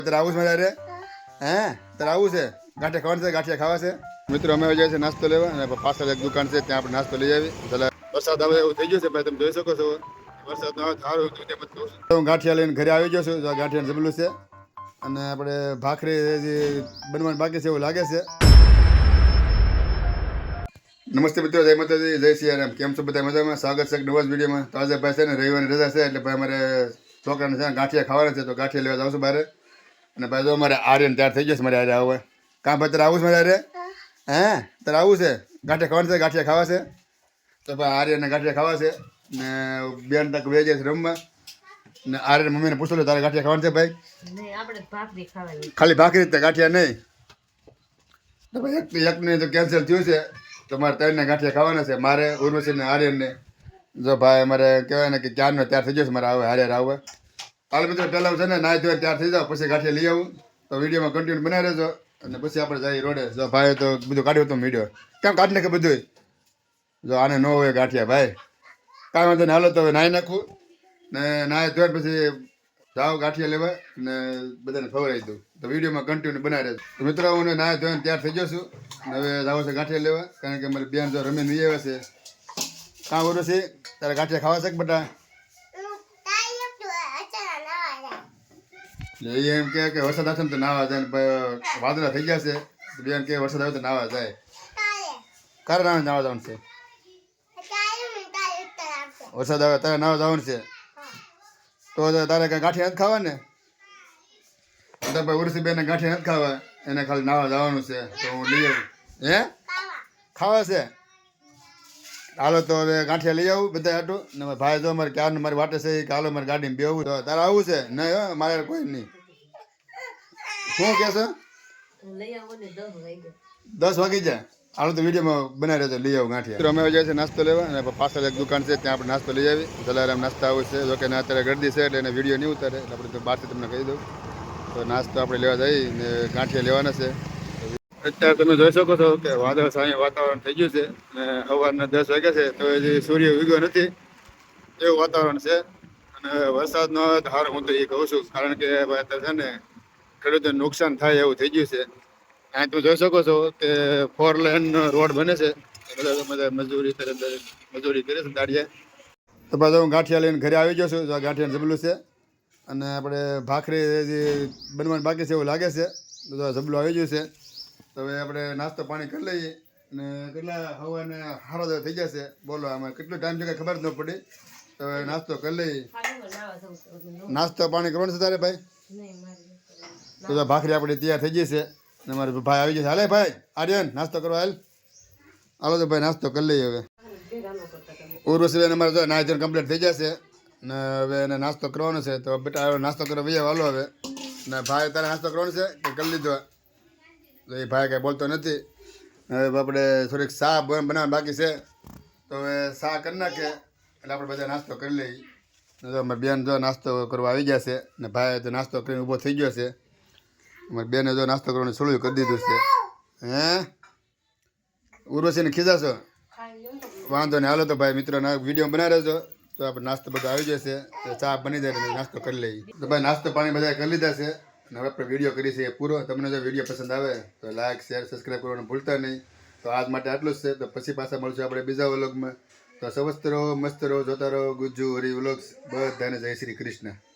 તારે આવું છે મારે હે તારે આવું છે ગાંઠિયા ખાવાનું છે ગાંઠિયા ખાવા છે મિત્રો અમે જાય છે નાસ્તો લેવા અને પાછળ એક દુકાન છે ત્યાં આપણે નાસ્તો લઈ આવી વરસાદ આવે એવું થઈ ગયું છે ભાઈ તમે જોઈ શકો છો વરસાદ ન આવે સારું હું ગાંઠિયા લઈને ઘરે આવી ગયો છું ગાંઠિયા જબલું છે અને આપણે ભાખરી જે બનવાનું બાકી છે એવું લાગે છે નમસ્તે મિત્રો જય માતાજી જય સિયારામ કેમ છો બધા મજામાં સ્વાગત છે નવા જ વિડીયોમાં તો આજે ભાઈ છે ને રવિવારની રજા છે એટલે ભાઈ અમારે છોકરાને છે ગાંઠિયા ખાવાના છે તો ગાંઠિયા લેવા જાઉં છું બારે અને ભાઈ જો અમારે આર્યન તૈયાર થઈ ગયો છે મારે આરે આવે કાં ભાઈ તારે આવું છે મારે આરે હે તારે આવું છે ગાંઠિયા ખાવાના છે ગાંઠિયા ખાવા છે તો ભાઈ આર્યને ગાંઠિયા ખાવા છે ને બેન તક વે જાય છે રમવા ને આર્યન મમ્મીને પૂછો લો તારે ગાંઠિયા ખાવાના છે ભાઈ ખાલી ભાખરી જ ગાંઠિયા નહીં તો ભાઈ એકને તો કેન્સલ થયું છે તો મારે ત્રણને ગાંઠિયા ખાવાના છે મારે ઉર્વશીને આર્યનને જો ભાઈ અમારે કહેવાય ને કે ચારનો તૈયાર થઈ જશે મારે આવે હારે આવે હાલ મિત્રો પહેલાં છે ને નાહી ધોઈને તૈયાર થઈ જાવ પછી ગાંઠિયા લઈ આવું તો વિડીયોમાં કન્ટિન્યુ બનાવી રહેજો અને પછી આપણે જઈએ રોડે જો ભાઈ તો બધું કાઢ્યું હતું વિડીયો કેમ કાઢી નાખે બધું જો આને ન હોય ગાંઠિયા ભાઈ કાંઈ વાંધો ને હાલો તો હવે નાહી નાખું ને નાહી ધોઈને પછી જાઓ ગાંઠિયા લેવા ને બધાને ખવડાવી દઉં તો વિડીયોમાં કન્ટિન્યુ બનાવી રહેજો તો મિત્રો હું નાહી ધોઈને તૈયાર થઈ જશું હવે જાવ છે ગાંઠિયા લેવા કારણ કે મારી બેન જો રમીને લઈ આવ્યા છે કાં બોલું છે તારે ગાંઠિયા ખાવા છે કે બેટા એમ કે વરસાદ આવશે ને તો નાવા જાય ને વાદળા થઈ ગયા છે બેન કે વરસાદ આવે તો નાવા જાય કારે નાવા જવાનું છે વરસાદ આવે તારે નાવા જવાનું છે તો તારે કાંઈ ગાંઠિયા નથી ખાવા ને તારે ભાઈ ઉર્સી બેન ગાંઠિયા નથી ખાવા એને ખાલી નાવા જવાનું છે તો હું લઈ આવું હે ખાવા છે હાલો તો હવે ગાંઠિયા લઈ આવું બધા આટું ને ભાઈ જો મારે ક્યારનું મારી વાટે છે કે હાલો મારે ગાડીમાં બેવું તો તારે આવું છે નહીં હો મારે કોઈ નહીં શું કે છે 10 વાગી જાય હાલો તો વિડીયોમાં બનાવી રહેજો લઈ આવું ગાંઠિયા અમે જાય છે નાસ્તો લેવા અને પાછળ એક દુકાન છે ત્યાં આપણે નાસ્તો લઈ આવી જલારામ નાસ્તા આવું છે જોકે અત્યારે ગરદી છે એટલે એને વિડીયો નહીં ઉતારે એટલે આપણે તો બહારથી તમને કહી દઉં તો નાસ્તો આપણે લેવા જઈએ ને ગાંઠિયા લેવાના છે અત્યારે તમે જોઈ શકો છો કે વાદળ સાંઈ વાતાવરણ થઈ ગયું છે અને સવારના 10 વાગ્યા છે તો હજી સૂર્ય ઉગ્યો નથી એવું વાતાવરણ છે અને વરસાદ ન આવે તો સારું હું તો એ કહું છું કારણ કે અત્યારે છે ને ખેડૂતોને નુકસાન થાય એવું થઈ ગયું છે અહીં તમે જોઈ શકો છો કે 4 લેન રોડ બને છે બધા મજૂરી કરે છે દાડિયા તો પાછો હું ગાંઠિયા લઈને ઘરે આવી ગયો છું તો ગાંઠિયાનું જબલું છે અને આપણે ભાખરી જે બનવાનું બાકી છે એવું લાગે છે તો જબલું આવી ગયું છે તો હવે આપણે નાસ્તો પાણી કરી લઈએ અને કેટલા હવાને સારો થઈ જશે બોલો આમાં કેટલો ટાઈમ છે કંઈ ખબર જ ન પડી તો હવે નાસ્તો કરી લઈએ નાસ્તો પાણી કરવાનું છે તારે ભાઈ તો ભાખરી આપણી તૈયાર થઈ જશે અને મારે ભાઈ આવી જશે હાલે ભાઈ આર્યન નાસ્તો કરવા હાલો તો ભાઈ નાસ્તો કરી લઈએ હવે ઉર્વશીબેન અમારે તો નાસ્તો કમ્પ્લીટ થઈ જશે ને હવે એને નાસ્તો કરવાનો છે તો બેટા નાસ્તો કરવા ભાઈ હાલો હવે ને ભાઈ તારે નાસ્તો કરવાનો છે કે કરી લીધો તો એ ભાઈ કાંઈ બોલતો નથી હવે આપણે થોડીક શા બનાવવાની બાકી છે તો હવે શા કરી નાખે એટલે આપણે બધા નાસ્તો કરી લઈએ તો અમારી બેન જો નાસ્તો કરવા આવી ગયા છે ને ભાઈ તો નાસ્તો કરીને ઊભો થઈ ગયો છે અમારી બેને જો નાસ્તો કરવાનું શરૂ કરી દીધું છે હે ઉર્વશીને ખીજાશો વાંધો નહીં હાલો તો ભાઈ મિત્રો વિડીયો બનાવી રહેજો તો આપણે નાસ્તો બધો આવી જશે તો ચા બની જાય નાસ્તો કરી લઈએ તો ભાઈ નાસ્તો પાણી બધા કરી લીધા છે અને હવે આપણે વિડીયો કરી છે પૂરો તમને જો વિડીયો પસંદ આવે તો લાઈક શેર સબસ્ક્રાઈબ કરવાનું ભૂલતા નહીં તો આજ માટે આટલું જ છે તો પછી પાછા મળશું આપણે બીજા વ્લોગમાં તો સ્વસ્થ રહો મસ્ત રહો જોતા રહો ગુજ્જુ હરી વ્લોગ્સ બધાને જય શ્રી કૃષ્ણ.